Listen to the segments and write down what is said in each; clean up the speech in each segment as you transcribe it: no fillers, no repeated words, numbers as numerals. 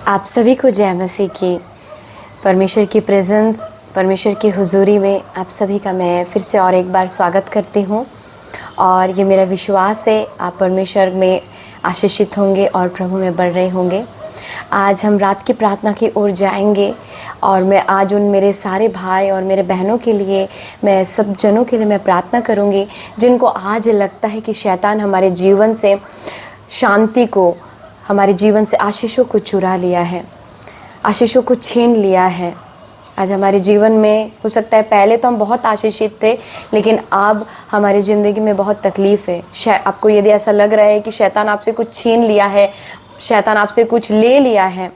आप सभी को जय मसीह की। परमेश्वर की प्रेजेंस, परमेश्वर की हुजूरी में आप सभी का मैं फिर से और एक बार स्वागत करती हूँ। और ये मेरा विश्वास है आप परमेश्वर में आशीषित होंगे और प्रभु में बढ़ रहे होंगे। आज हम रात की प्रार्थना की ओर जाएंगे और मैं आज उन मेरे सारे भाई और मेरे बहनों के लिए, मैं सब जनों के लिए मैं प्रार्थना करूँगी जिनको आज लगता है कि शैतान हमारे जीवन से शांति को, हमारे जीवन से आशीषों को चुरा लिया है, आशीषों को छीन लिया है। आज हमारे जीवन में हो सकता है पहले तो हम बहुत आशीषित थे, लेकिन अब हमारी ज़िंदगी में बहुत तकलीफ़ है। आपको यदि ऐसा लग रहा है कि शैतान आपसे कुछ छीन लिया है, शैतान आपसे कुछ ले लिया है,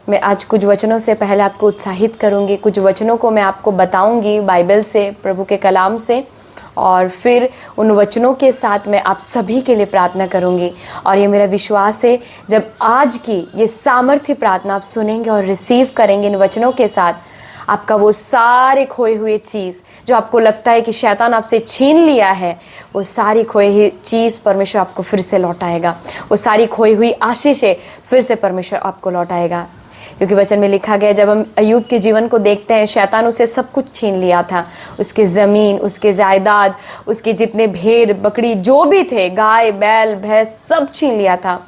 मैं आज कुछ वचनों से पहले आपको उत्साहित करूंगी। कुछ वचनों को मैं आपको बताऊंगी बाइबल से, प्रभु के कलाम से, और फिर उन वचनों के साथ मैं आप सभी के लिए प्रार्थना करूंगी। और ये मेरा विश्वास है जब आज की ये सामर्थ्य प्रार्थना आप सुनेंगे और रिसीव करेंगे इन वचनों के साथ, आपका वो सारे खोए हुए चीज़ जो आपको लगता है कि शैतान आपसे छीन लिया है, वो सारी खोई हुई चीज़ परमेश्वर आपको फिर से लौटाएगा। वो सारी खोई हुई आशीषें फिर से परमेश्वर आपको लौटाएगा। क्योंकि वचन में लिखा गया, जब हम अय्यूब के जीवन को देखते हैं, शैतान उसे सब कुछ छीन लिया था। उसके ज़मीन, उसके जायदाद, उसके जितने भेड़ बकरी जो भी थे, गाय बैल भैंस, सब छीन लिया था।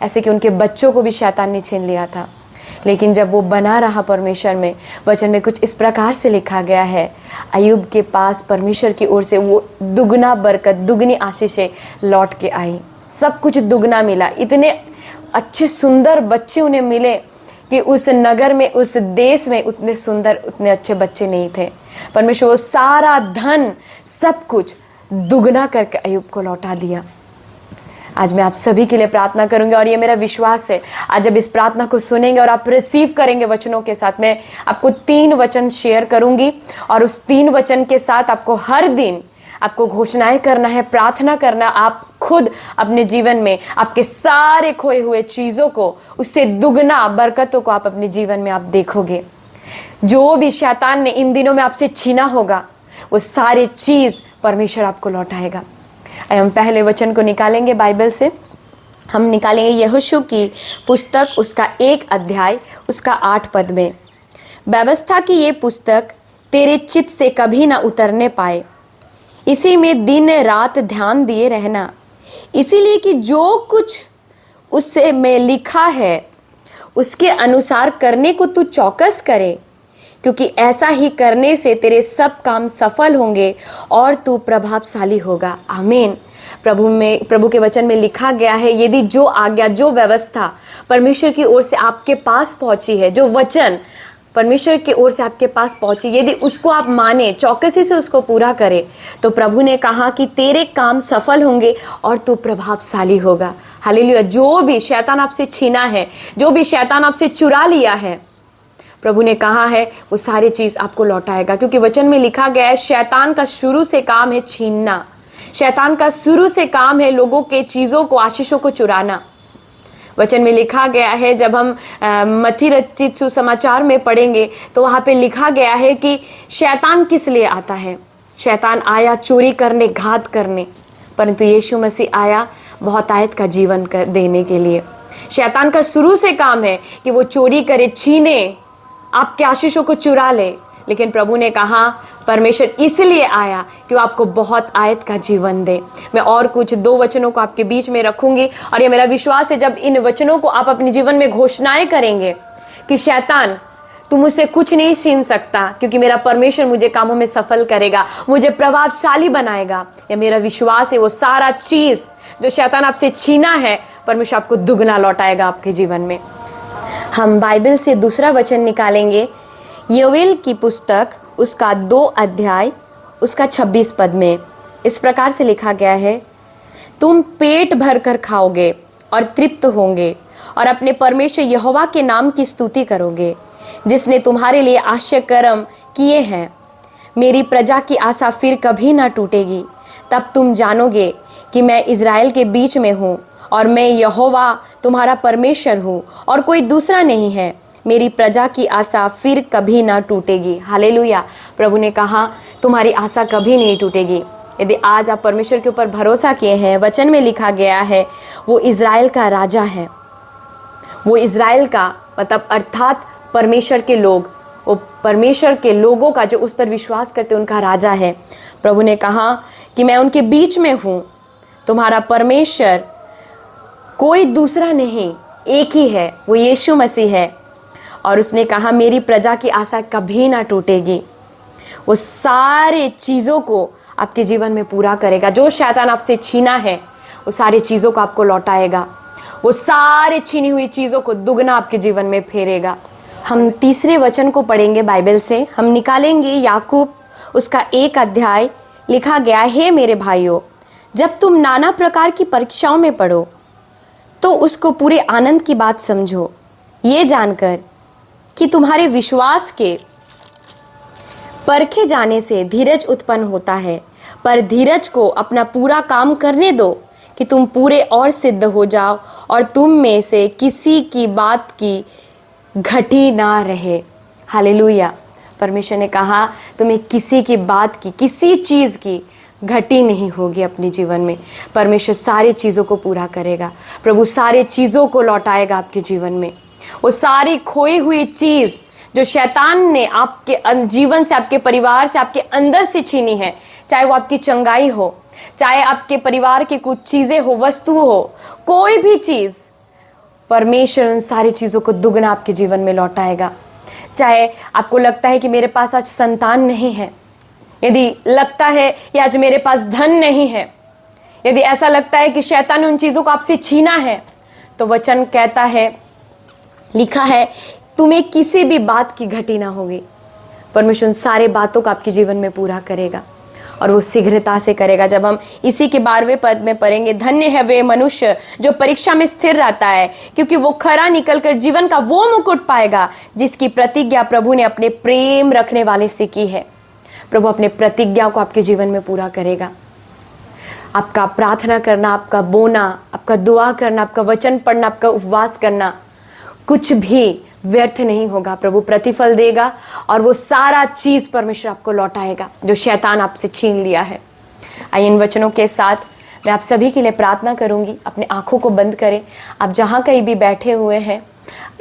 ऐसे कि उनके बच्चों को भी शैतान ने छीन लिया था। लेकिन जब वो बना रहा परमेश्वर में, वचन में कुछ इस प्रकार से लिखा गया है, अय्यूब के पास परमेश्वर की ओर से वो दुगना बरकत, दुगनी आशीषें लौट के आई। सब कुछ दुगना मिला। इतने अच्छे सुंदर बच्चे उन्हें मिले कि उस नगर में, उस देश में उतने सुंदर, उतने अच्छे बच्चे नहीं थे। परमेश्वर वो सारा धन, सब कुछ दुगना करके अय्यूब को लौटा दिया। आज मैं आप सभी के लिए प्रार्थना करूंगी और ये मेरा विश्वास है, आज जब इस प्रार्थना को सुनेंगे और आप रिसीव करेंगे वचनों के साथ, मैं आपको 3 वचन शेयर करूंगी और उस 3 वचन के साथ आपको हर दिन आपको घोषणाएं करना है, प्रार्थना करना। आप खुद अपने जीवन में आपके सारे खोए हुए चीज़ों को, उससे दुगना बरकतों को आप अपने जीवन में आप देखोगे। जो भी शैतान ने इन दिनों में आपसे छीना होगा, वो सारी चीज़ परमेश्वर आपको लौटाएगा। हम पहले वचन को निकालेंगे बाइबल से। हम निकालेंगे यहोशू की पुस्तक, उसका 1 अध्याय, उसका 8 पद में। व्यवस्था की ये पुस्तक तेरे चित्त से कभी ना उतरने पाए, इसी में दिन रात ध्यान दिए रहना, इसीलिए कि जो कुछ उससे में लिखा है उसके अनुसार करने को तू चौकस करे, क्योंकि ऐसा ही करने से तेरे सब काम सफल होंगे और तू प्रभावशाली होगा। आमीन। प्रभु के वचन में लिखा गया है, यदि जो आज्ञा, जो व्यवस्था परमेश्वर की ओर से आपके पास पहुंची है, जो वचन परमेश्वर की ओर से आपके पास पहुंची, यदि उसको आप माने, चौकसी से उसको पूरा करें, तो प्रभु ने कहा कि तेरे काम सफल होंगे और तू प्रभावशाली होगा। हालेलुया। जो भी शैतान आपसे छीना है, जो भी शैतान आपसे चुरा लिया है, प्रभु ने कहा है वो सारी चीज आपको लौटाएगा। क्योंकि वचन में लिखा गया है, शैतान का शुरू से काम है छीनना। शैतान का शुरू से काम है लोगों के चीजों को, आशीषों को चुराना। वचन में लिखा गया है, जब हम मत्ती रचित सुसमाचार में पढ़ेंगे तो वहां पे लिखा गया है कि शैतान किस लिए आता है। शैतान आया चोरी करने, घात करने, परंतु यीशु मसीह आया बहुतायत का जीवन देने के लिए। शैतान का शुरू से काम है कि वो चोरी करे, छीने, आपके आशीषों को चुरा ले। लेकिन प्रभु ने कहा, परमेश्वर इसलिए आया कि वो आपको बहुत आयत का जीवन दे। मैं और कुछ 2 वचनों को आपके बीच में रखूंगी और ये मेरा विश्वास है, जब इन वचनों को आप अपने जीवन में घोषणाएं करेंगे कि शैतान तू मुझसे कुछ नहीं छीन सकता, क्योंकि मेरा परमेश्वर मुझे कामों में सफल करेगा, मुझे प्रभावशाली बनाएगा। ये मेरा विश्वास है, वो सारा चीज जो शैतान आपसे छीना है, परमेश्वर आपको दुगना लौटाएगा आपके जीवन में। हम बाइबल से दूसरा वचन निकालेंगे, योएल की पुस्तक, उसका 2 अध्याय, उसका 26 पद में। इस प्रकार से लिखा गया है, तुम पेट भर कर खाओगे और तृप्त होंगे और अपने परमेश्वर यहोवा के नाम की स्तुति करोगे, जिसने तुम्हारे लिए आश्चर्य कर्म किए हैं। मेरी प्रजा की आशा फिर कभी ना टूटेगी। तब तुम जानोगे कि मैं इज़राइल के बीच में हूँ और मैं यहोवा तुम्हारा परमेश्वर हूँ और कोई दूसरा नहीं है। मेरी प्रजा की आशा फिर कभी ना टूटेगी। हालेलुया। प्रभु ने कहा तुम्हारी आशा कभी नहीं टूटेगी। यदि आज आप परमेश्वर के ऊपर भरोसा किए हैं, वचन में लिखा गया है वो इज़राइल का राजा है, वो इज़राइल का मतलब अर्थात परमेश्वर के लोग, वो परमेश्वर के लोगों का जो उस पर विश्वास करते उनका राजा है। प्रभु ने कहा कि मैं उनके बीच में हूँ, तुम्हारा परमेश्वर कोई दूसरा नहीं, एक ही है, वो यीशु मसीह है। और उसने कहा मेरी प्रजा की आशा कभी ना टूटेगी। वो सारे चीज़ों को आपके जीवन में पूरा करेगा। जो शैतान आपसे छीना है वो सारी चीज़ों को आपको लौटाएगा। वो सारे छीनी हुई चीज़ों को दुगना आपके जीवन में फेरेगा। हम तीसरे वचन को पढ़ेंगे बाइबल से। हम निकालेंगे याकूब उसका 1 अध्याय। लिखा गया, हे मेरे भाइयों, जब तुम नाना प्रकार की परीक्षाओं में पड़ो तो उसको पूरे आनंद की बात समझो, ये जानकर कि तुम्हारे विश्वास के परखे जाने से धीरज उत्पन्न होता है। पर धीरज को अपना पूरा काम करने दो कि तुम पूरे और सिद्ध हो जाओ और तुम में से किसी की बात की घटी ना रहे। हालेलुया। परमेश्वर ने कहा तुम्हें किसी की बात की, किसी चीज़ की घटी नहीं होगी अपने जीवन में। परमेश्वर सारी चीज़ों को पूरा करेगा। प्रभु सारी चीज़ों को लौटाएगा आपके जीवन में। वो सारी खोई हुई चीज़ जो शैतान ने आपके जीवन से, आपके परिवार से, आपके अंदर से छीनी है, चाहे वो आपकी चंगाई हो, चाहे आपके परिवार की कुछ चीज़ें हो, वस्तु हो, कोई भी चीज़, परमेश्वर उन सारी चीज़ों को दुगना आपके जीवन में लौटाएगा। चाहे आपको लगता है कि मेरे पास आज संतान नहीं है, यदि लगता है कि आज मेरे पास धन नहीं है, यदि ऐसा लगता है कि शैतान ने उन चीज़ों को आपसे छीना है, तो वचन कहता है, लिखा है, तुम्हें किसी भी बात की घटी ना होगी। परमेश्वर उन सारे बातों को आपके जीवन में पूरा करेगा और वो शीघ्रता से करेगा। जब हम इसी के 12वें पद में पढ़ेंगे, धन्य है वे मनुष्य जो परीक्षा में स्थिर रहता है, क्योंकि वो खरा निकलकर जीवन का वो मुकुट पाएगा जिसकी प्रतिज्ञा प्रभु ने अपने प्रेम रखने वाले से की है। प्रभु अपने प्रतिज्ञा को आपके जीवन में पूरा करेगा। आपका प्रार्थना करना, आपका बोना, आपका दुआ करना, आपका वचन पढ़ना, आपका उपवास करना, कुछ भी व्यर्थ नहीं होगा। प्रभु प्रतिफल देगा और वो सारा चीज़ परमेश्वर आपको लौटाएगा जो शैतान आपसे छीन लिया है। आइए इन वचनों के साथ मैं आप सभी के लिए प्रार्थना करूंगी। अपने आंखों को बंद करें। आप जहां कहीं भी बैठे हुए हैं,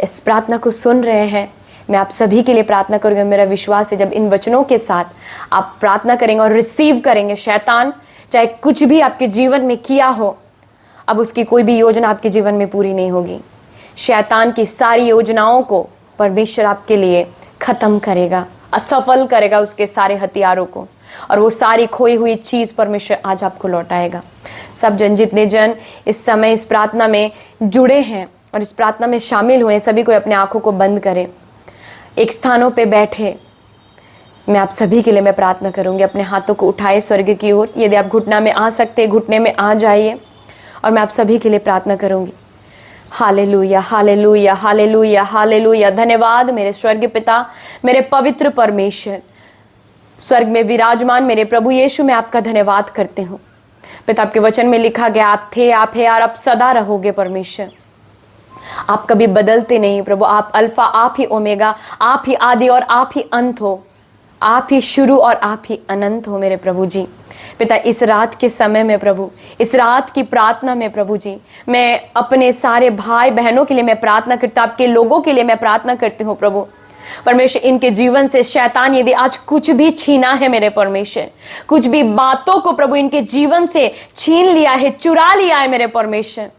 इस प्रार्थना को सुन रहे हैं, मैं आप सभी के लिए प्रार्थना करूंगी। मेरा विश्वास है जब इन वचनों के साथ आप प्रार्थना करेंगे और रिसीव करेंगे, शैतान चाहे कुछ भी आपके जीवन में किया हो, अब उसकी कोई भी योजना आपके जीवन में पूरी नहीं होगी। शैतान की सारी योजनाओं को परमेश्वर आपके लिए खत्म करेगा, असफल करेगा उसके सारे हथियारों को, और वो सारी खोई हुई चीज़ परमेश्वर आज आपको लौटाएगा। सब जन, जितने जन इस समय इस प्रार्थना में जुड़े हैं और इस प्रार्थना में शामिल हुए हैं, सभी को अपने आंखों को बंद करें, एक स्थानों पे बैठे। मैं आप सभी के लिए मैं प्रार्थना करूंगी। अपने हाथों को उठाए स्वर्ग की ओर। यदि आप घुटना में आ सकते, घुटने में आ जाइए और मैं आप सभी के लिए प्रार्थना करूंगी। Hallelujah, hallelujah, hallelujah, hallelujah. धन्यवाद मेरे स्वर्ग पिता, मेरे पवित्र परमेश्वर, स्वर्ग में विराजमान मेरे प्रभु यीशु, मैं आपका धन्यवाद करते हूँ। पिता, आपके वचन में लिखा गया, आप थे, आप है और आप सदा रहोगे। परमेश्वर, आप कभी बदलते नहीं प्रभु। आप अल्फा, आप ही ओमेगा, आप ही आदि और आप ही अंत हो। आप ही शुरू और आप ही अनंत हो मेरे प्रभु जी। पिता, इस रात के समय में प्रभु, इस रात की प्रार्थना में प्रभु जी, मैं अपने सारे भाई बहनों के लिए मैं प्रार्थना करती हूँ, आपके लोगों के लिए मैं प्रार्थना करती हूँ प्रभु परमेश्वर। इनके जीवन से शैतान यदि आज कुछ भी छीना है मेरे परमेश्वर, कुछ भी बातों को प्रभु इनके जीवन से छीन लिया है, चुरा लिया है मेरे परमेश्वर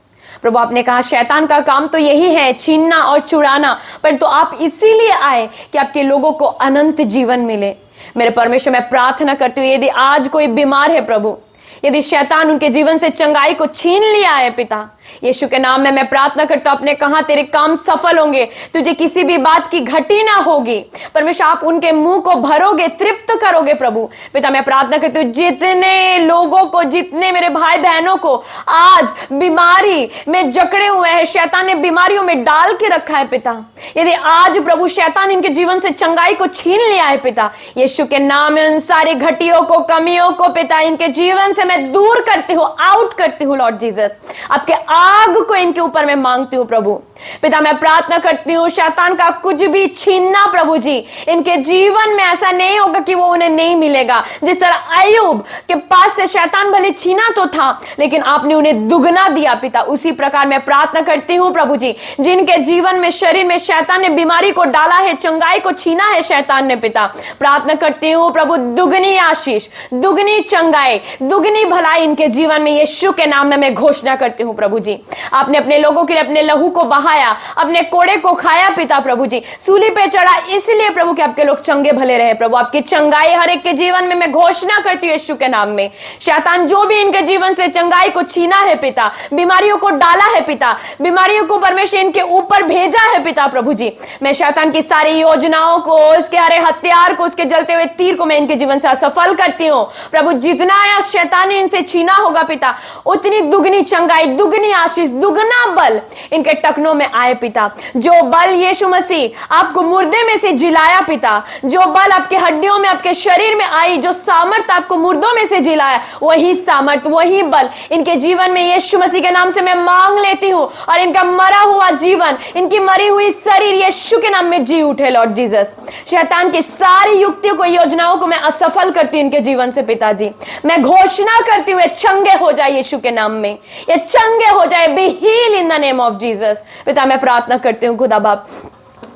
प्रभु, आपने कहा शैतान का काम तो यही है, छीनना और चुराना, परंतु आप इसीलिए आए कि आपके लोगों को अनंत जीवन मिले। मेरे परमेश्वर, मैं प्रार्थना करती हूँ, यदि आज कोई बीमार है प्रभु, यदि शैतान उनके जीवन से चंगाई को छीन लिया है पिता, यीशु के नाम में मैं प्रार्थना करता हूं। आपने कहा तेरे काम सफल होंगे, तुझे किसी भी बात की घटी ना होगी। परमेश्वर, आप उनके मुंह को भरोगे, तृप्त करोगे प्रभु पिता। मैं प्रार्थना करती हूँ, जितने लोगों को, जितने मेरे भाई बहनों को आज बीमारी में जकड़े हुए हैं, शैतान ने बीमारियों में डाल के रखा है पिता, यदि आज प्रभु शैतान इनके जीवन से चंगाई को छीन लिया है पिता, यीशु के नाम में उन सारी घटियों को, कमियों को पिता इनके जीवन से मैं दूर करती हूँ, आउट करती हूँ लॉर्ड जीसस। आपके आग को इनके ऊपर मैं मांगती हूँ प्रभु। पिता मैं प्रार्थना करती हूँ शैतान का कुछ भी छीनना प्रभु जी, इनके जीवन में ऐसा नहीं होगा कि वो उन्हें नहीं मिलेगा। जिस तरह अय्यूब के पास से शैतान भले छीना तो था लेकिन आपने उन्हें दुगना दिया पिता, उसी प्रकार मैं प्रार्थना करती हूँ प्रभु जी, जिनके जीवन में शरीर में शैतान ने बीमारी को डाला है, चंगाई को छीना है शैतान ने पिता, प्रार्थना करती हूँ प्रभु दुगनी आशीष, दुगनी चंगाई, दुगनी भलाई इनके जीवन में यीशु के नाम में मैं घोषणा करती हूँ प्रभु जी। आपने अपने लोगों के लिए अपने लहू को बहाया, अपने कोड़े को खाया पिता प्रभु जी, सूली पे चढ़ा इसलिए प्रभु कि आपके लोग चंगे भले रहे प्रभु। आपकी चंगाई हर एक के जीवन में मैं घोषणा करती हूँ यीशु के नाम में। शैतान जो भी इनके जीवन से चंगाई को छीना है पिता, बीमारियों को डाला है पिता, बीमारियों को परमेश्वर इनके ऊपर भेजा है पिता प्रभु जी, मैं शैतान की सारी योजनाओं को, उसके हरे हथियार को, उसके जलते हुए तीर को मैं इनके जीवन से असफल करती हूँ प्रभु। जितना शैतान ने इनसे छीना होगा पिता, उतनी दुगनी चंगाई, दुगनी आशीष, दुगना बल इनके टखनों में आए पिता। जो बल यीशु मसीह आपको मुर्दे में से जिलाया पिता, जो बल आपके हड्डियों में, आपके शरीर में आई, जो सामर्थ आपको मुर्दों में से जिलाया, वही सामर्थ, वही बल इनके जीवन में यीशु मसीह के नाम से मैं मांग लेती हूँ। और इनका मरा हुआ जीवन, इनकी मरी हुई शरीर यीशु के नाम में जी उठे लॉर्ड जीसस। शैतान की सारी युक्तियों को, योजनाओं को मैं असफल करती हूँ इनके जीवन से पिताजी। मैं घोषणा करती हूँ ये चंगे हो जाए यीशु के नाम में, ये चंगे हो जाए, be heal in the name of Jesus पिता। मैं प्रार्थना करती हूँ खुदा बाप,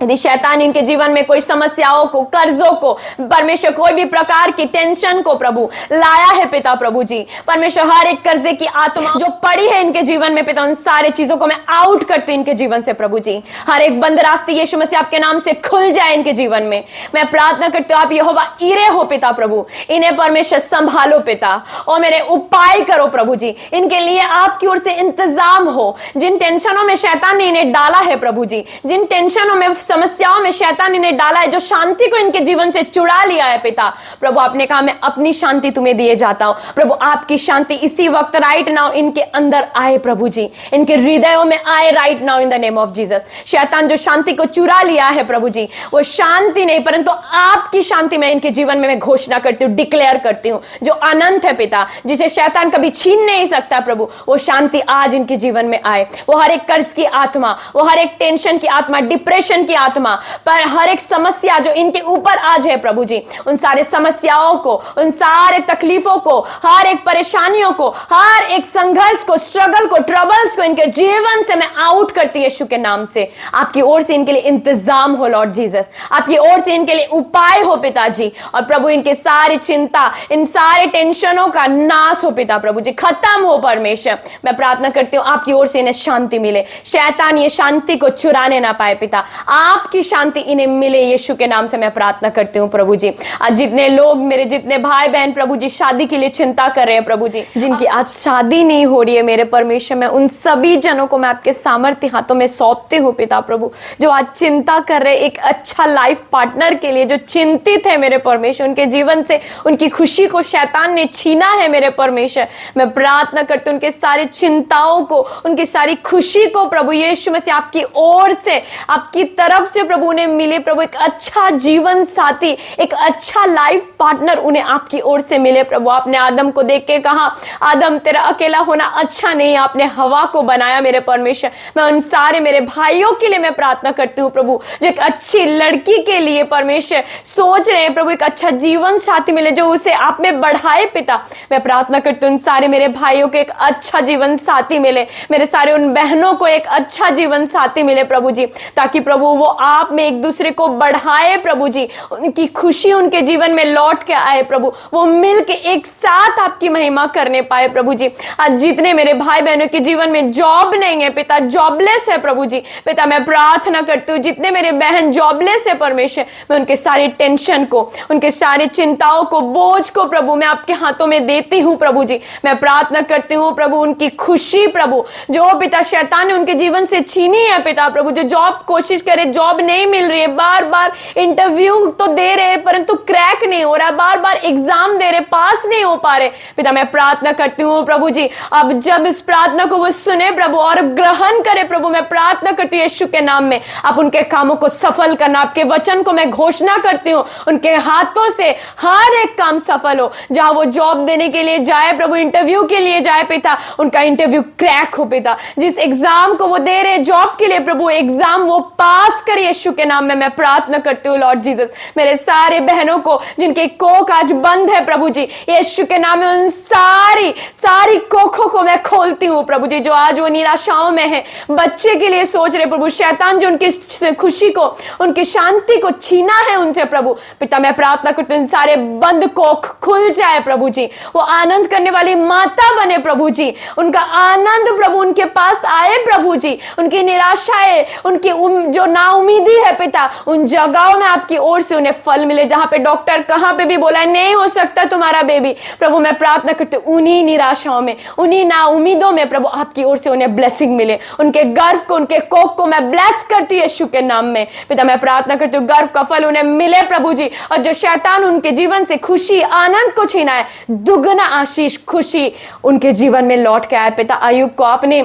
यदि शैतान इनके जीवन में कोई समस्याओं को, कर्जों को, परमेश्वर कोई भी प्रकार की टेंशन को प्रभु लाया है पिता प्रभु जी, परमेश्वर हर एक कर्जे की आत्मा जो पड़ी है इनके जीवन में पिता, उन सारे चीजों को मैं आउट करती हूं इनके जीवन से प्रभु जी। हर एक बंद रास्ते यीशु मसीह आपके नाम से खुल जाए इनके जीवन में। मैं प्रार्थना करती हूँ आप यहोवा ईरे हो पिता प्रभु, इन्हें परमेश्वर संभालो पिता और मेरे उपाय करो प्रभु जी, इनके लिए आपकी ओर से इंतजाम हो। जिन टेंशनों में शैतान ने इन्हें डाला है प्रभु जी, जिन टेंशनों में, समस्याओं में शैतान इन्हें डाला है, जो शांति को इनके जीवन से चुरा लिया है पिता प्रभु, आपने कहा मैं अपनी शांति तुम्हें दिए जाता हूं प्रभु। आपकी शांति इसी वक्त राइट नाउ इनके अंदर आए प्रभु जी, इनके हृदयों में आए right now in the name of Jesus. शैतान जो शांति को चुरा लिया है प्रभु जी, वो शांति नहीं परंतु आपकी शांति मैं इनके जीवन में मैं घोषणा करती हूँ, डिक्लेयर करती हूँ, जो अनंत है पिता, जिसे शैतान कभी छीन नहीं सकता प्रभु, वो शांति आज इनके जीवन में आए। वो हर एक कर्ज की आत्मा, वो हर एक टेंशन की आत्मा, डिप्रेशन की आत्मा, पर हर एक समस्या जो इनके ऊपर आज है प्रभु जी, उन सारे समस्याओं को, उन सारे तकलीफों को, हर एक परेशानियों को, हर एक संघर्ष को, स्ट्रगल को, ट्रबल्स को इनके जीवन से मैं आउट करती हूं यीशु के नाम से। आपकी ओर से इनके लिए इंतजाम हो लॉर्ड जीसस, आपकी ओर से इनके लिए उपाय हो पिताजी, और प्रभु इनके सारी चिंता, इन सारे टेंशनों का नाश हो पिता प्रभु जी, खत्म हो परमेश्वर। मैं प्रार्थना करती हूँ आपकी ओर से इन्हें शांति मिले, शैतान ये शांति को चुराने ना पाए पिता, आपकी शांति इन्हें मिले यीशु के नाम से मैं प्रार्थना करती हूँ प्रभु जी। आज जितने लोग, मेरे जितने भाई बहन प्रभु जी शादी के लिए चिंता कर रहे हैं प्रभु जी, जिनकी आज शादी नहीं हो रही है मेरे परमेश्वर, मैं उन सभी जनों को मैं आपके सामर्थ्य हाथों में सौंपती हूँ पिता प्रभु, जो आज चिंता कर रहे एक अच्छा लाइफ पार्टनर के लिए, जो चिंतित है मेरे परमेश्वर, उनके जीवन से उनकी खुशी को शैतान ने छीना है मेरे परमेश्वर। मैं प्रार्थना करती हूँ उनके सारी चिंताओं को, उनकी सारी खुशी को प्रभु यीशु मसीह आपकी ओर से, आपकी तरफ से प्रभु उन्हें मिले प्रभु, एक अच्छा जीवन साथी, एक अच्छा लाइफ पार्टनर उन्हें आपकी ओर से मिले प्रभु। आपने आदम को देख के कहा आदम तेरा अकेला होना अच्छा नहीं, आपने हवा को बनाया मेरे परमेश्वर। मैं उन सारे मेरे भाइयों के लिए मैं प्रार्थना करती हूँ प्रभु, जो एक अच्छी लड़की के लिए परमेश्वर सोच रहे हैं प्रभु, एक अच्छा जीवन साथी मिले जो उसे आप में बढ़ाए पिता। मैं प्रार्थना करती हूँ उन सारे मेरे भाइयों को एक अच्छा जीवन साथी मिले, मेरे सारे उन बहनों को एक अच्छा जीवन साथी मिले प्रभु जी, ताकि प्रभु वो आप में एक दूसरे को बढ़ाए प्रभु जी, उनकी खुशी उनके जीवन में लौट के आए प्रभु, वो मिल के एक साथ आपकी महिमा करने पाए प्रभु जी। आज जितने मेरे भाई बहनों के जीवन में जॉब नहीं है पिता, जॉबलेस है प्रभु जी, पिता मैं प्रार्थना करती हूँ जितने मेरे बहन जॉबलेस है परमेश्वर, मैं उनके सारी टेंशन को, उनके सारी चिंताओं को, बोझ को प्रभु मैं आपके हाथों में देती हूँ प्रभु जी। मैं प्रार्थना करती हूँ प्रभु उनकी खुशी प्रभु, जो पिता शैतान ने उनके जीवन से छीनी है पिता प्रभु, जो जॉब कोशिश करे जॉब नहीं मिल रही है, बार बार इंटरव्यू तो दे रहे हैं परंतु क्रैक नहीं हो रहा, बार बार एग्जाम दे रहे, पास नहीं हो पा रहे। पिता मैं प्रार्थना करती हूँ प्रभु जी, अब जब इस प्रार्थना को वो सुने प्रभु और ग्रहण करे प्रभु, मैं प्रार्थना करती हूँ यीशु के नाम में आप उनके कामों को सफल करना। आपके वचन को मैं घोषणा करती हूँ उनके हाथों से हर एक काम सफल हो। जहां वो जॉब देने के लिए जाए प्रभु, इंटरव्यू के लिए जाए पिता, उनका इंटरव्यू क्रैक हो पिता। जिस एग्जाम को वो दे रहे जॉब के लिए प्रभु, एग्जाम वो पास करे यीशु के नाम में मैं प्रार्थना करती हूँ लॉर्ड जीसस। मेरे सारे बहनों को जिनके कोख आज बंद है प्रभु जी, यीशु के नाम में उन सारी कोखों को मैं खोलती हूँ प्रभु जी। जो आज वो निराशाओं में है, बच्चे के लिए सोच रहे प्रभु, शैतान जो उनकी खुशी को, उनकी शांति को छीना है उनसे प्रभु, पिता मैं प्रार्थना करती हूँ सारे बंद कोख खुल जाए प्रभु जी। वो आनंद करने वाली माता बने प्रभु जी, उनका आनंद प्रभु उनके पास आए प्रभु जी। उनकी निराशाएं, उनकी जो नाउमीदी है पिता, उन जगहों में आपकी ओर से उन्हें फल मिले। जहां पे डॉक्टर कहां पे भी बोला है नहीं हो सकता तुम्हारा बेबी, प्रभु मैं प्रार्थना करती हूँ उन्हीं निराशाओं में, उन्हीं नाउमीदों में प्रभु आपकी ओर से उन्हें ब्लेसिंग मिले। उनके गर्व को, उनके कोख को मैं ब्लेस करती हूँ यीशु के नाम में। पिता मैं प्रार्थना करती हूँ गर्व का फल उन्हें मिले प्रभु जी। और जो शैतान उनके जीवन से खुशी आनंद को छीना है, दुगना आशीष खुशी उनके जीवन में लौट के आए पिता। अय्यूब को आपने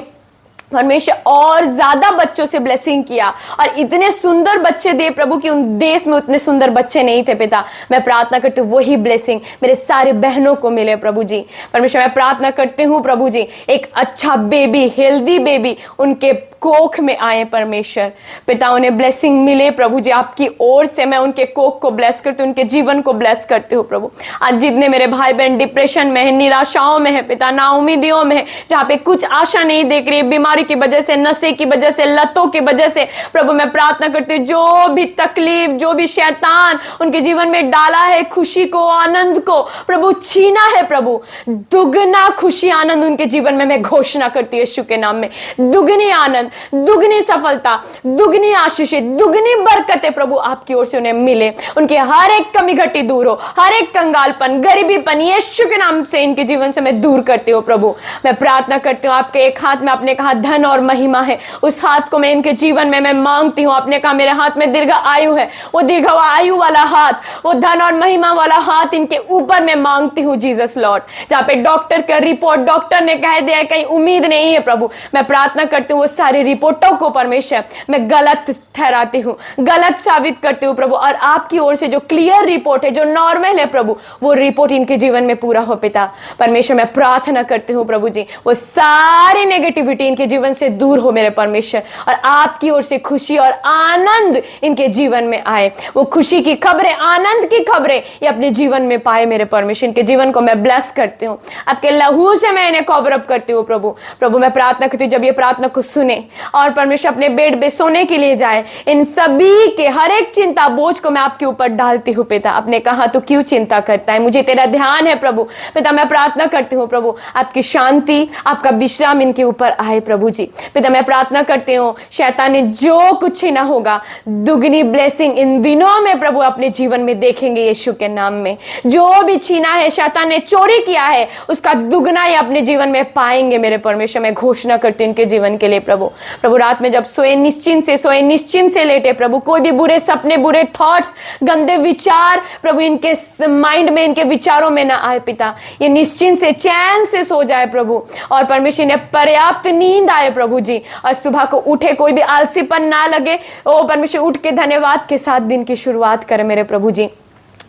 परमेश्वर और ज्यादा बच्चों से ब्लेसिंग किया और इतने सुंदर बच्चे दे प्रभु कि उन देश में उतने सुंदर बच्चे नहीं थे पिता। मैं प्रार्थना करती हूँ वही ब्लेसिंग मेरे सारे बहनों को मिले प्रभु जी। परमेश्वर मैं प्रार्थना करती हूँ प्रभु जी, एक अच्छा बेबी, हेल्दी बेबी उनके कोख में आए परमेश्वर पिता, उन्हें ब्लेसिंग मिले प्रभु जी। आपकी ओर से मैं उनके कोख को ब्लेस करती हूँ, उनके जीवन को ब्लेस करती हूँ प्रभु। आज जितने मेरे भाई बहन डिप्रेशन में है, निराशाओं में है पिता, नाउमीदियों में है, जहाँ पे कुछ आशा नहीं देख रही, बीमारी की वजह से, नशे की वजह से, लतों की वजह से प्रभु मैं प्रार्थना करती हूँ जो भी तकलीफ, जो भी शैतान उनके जीवन में डाला है, खुशी को, आनंद को प्रभु छीना है प्रभु, दुगना खुशी आनंद उनके जीवन में मैं घोषणा करती हूँ यीशु के नाम में। दुगनी आनंद, दुगनी सफलता, दुगनी आशीष, दुगनी बरकतें प्रभु आपकी ओर से उन्हें मिले। उनके हर एक कमी घटी दूर हो, हर एक कंगालपन, गरीबीपन यीशु के नाम से इनके जीवन से मैं दूर करती हूँ प्रभु। मैं प्रार्थना करती हूँ आपके एक हाथ में आपने कहा धन और महिमा है, उस हाथ को मैं इनके जीवन में मैं मांगती हूँ। आपने कहा मेरे हाथ में दीर्घ आयु है, वो दीर्घ आयु वाला हाथ, वो धन और महिमा वाला हाथ इनके ऊपर मैं मांगती हूँ जीसस लॉर्ड। जहाँ पे डॉक्टर का रिपोर्ट, डॉक्टर ने कह दिया कहीं उम्मीद नहीं है प्रभु, मैं प्रार्थना करती हूँ वो सारी रिपोर्टों को परमेश्वर मैं गलत ठहराती हूँ, गलत साबित करती हूँ प्रभु, और आपकी ओर से जो क्लियर रिपोर्ट है, जो नॉर्मल है प्रभु, वो रिपोर्ट इनके जीवन में पूरा हो पिता। परमेश्वर मैं प्रार्थना करती हूँ प्रभु जी, वो सारी नेगेटिविटी इनके जीवन से दूर हो मेरे परमेश्वर, और आपकी ओर से खुशी और आनंद इनके जीवन में आए। वो खुशी की खबरें, आनंद की खबरें ये अपने जीवन में पाए मेरे परमेश्वर। इनके जीवन को मैं ब्लेस करती हूँ, आपके लहू से मैं इन्हें कवर अप करती हूँ प्रभु। प्रभु मैं प्रार्थना करती हूँ जब ये प्रार्थना को सुने और परमेश्वर अपने बेड पे सोने के लिए जाए, इन सभी के हर एक चिंता बोझ को मैं आपके ऊपर डालती हूँ पिता। आपने कहा तो क्यों चिंता करता है, मुझे तेरा ध्यान है प्रभु। पिता मैं प्रार्थना करती हूँ प्रभु आपकी शांति, आपका विश्राम इनके ऊपर आए प्रभु जी। पिता मैं प्रार्थना करती हूँ शैतान ने जो कुछ ही ना होगा, दुगनी ब्लेसिंग इन दिनों में प्रभु अपने जीवन में देखेंगे यीशु के नाम में। जो भी छीना है, शैतान ने चोरी किया है, उसका दुगना ही अपने जीवन में पाएंगे मेरे परमेश्वर। मैं घोषणा करती हूँ इनके जीवन के लिए प्रभु। प्रभु रात में जब सोए निश्चिंत से लेटे प्रभु, कोई भी बुरे सपने, बुरे थॉट्स, गंदे विचार प्रभु इनके माइंड में, इनके विचारों में ना आए पिता। ये निश्चिंत से चैन से सो जाए प्रभु, और परमेश्वर ने पर्याप्त नींद आए प्रभु जी, और सुबह को उठे कोई भी आलसीपन ना लगे। ओ परमेश्वर उठ के धन्यवाद के साथ दिन की शुरुआत करे मेरे प्रभु जी।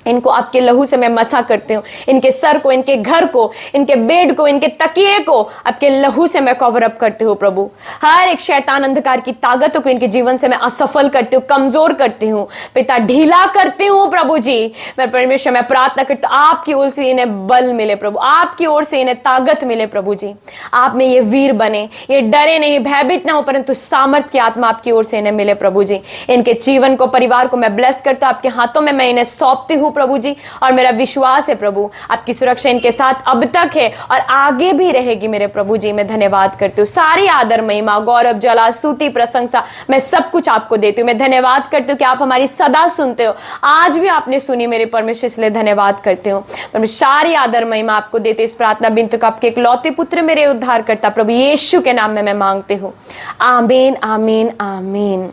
इनको आपके लहू से मैं मसा करती हूँ, इनके सर को, इनके घर को, इनके बेड को, इनके तकिए को आपके लहू से मैं कवर अप करती हूँ प्रभु। हर एक शैतान अंधकार की ताकतों को इनके जीवन से मैं असफल करती हूँ, कमजोर करती हूँ पिता, ढीला करती हूँ प्रभु जी। मैं परमेश्वर मैं प्रार्थना करती हूँ आपकी ओर से इन्हें बल मिले प्रभु, आपकी ओर से इन्हें ताकत मिले प्रभु जी। आप में ये वीर बने, ये डरे नहीं, भयभीत ना हो, परंतु सामर्थ की आत्मा आपकी ओर से इन्हें मिले प्रभु जी। इनके जीवन को, परिवार को मैं ब्लेस करता हूँ, आपके हाथों में मैं इन्हें सौंपती हूँ प्रभु जी। और मेरा विश्वास है प्रभु आपकी सुरक्षा इनके साथ अब तक है और आगे भी रहेगी मेरे प्रभु जी। मैं धन्यवाद करती हूँ, सारी आदर, महिमा, गौरव, जला, स्तुति, प्रशंसा मैं सब कुछ आपको देती हूँ। मैं धन्यवाद करती हूँ कि आप हमारी सदा सुनते हो, आज भी आपने सुनी मेरे परमेश्वर, इसलिए धन्यवाद करती हूँ। परमेश्वर सारी आदर महिमा आपको देते इस प्रार्थना बिनती को आपके इकलौते पुत्र मेरे उद्धार करता प्रभु यीशु के नाम में मैं मांगती हूँ, आमीन आमीन आमीन।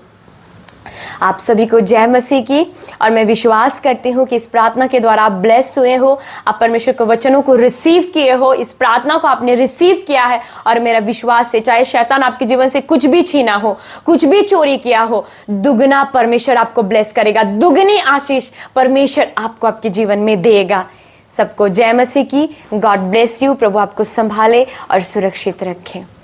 आप सभी को जय मसीह की। और मैं विश्वास करती हूँ कि इस प्रार्थना के द्वारा आप ब्लेस हुए हो, आप परमेश्वर के वचनों को रिसीव किए हो, इस प्रार्थना को आपने रिसीव किया है। और मेरा विश्वास है चाहे शैतान आपके जीवन से कुछ भी छीना हो, कुछ भी चोरी किया हो, दुगना परमेश्वर आपको ब्लेस करेगा, दुगनी आशीष परमेश्वर आपको आपके जीवन में देगा। सबको जय मसीह की। God bless you. प्रभु आपको संभाले और सुरक्षित रखे।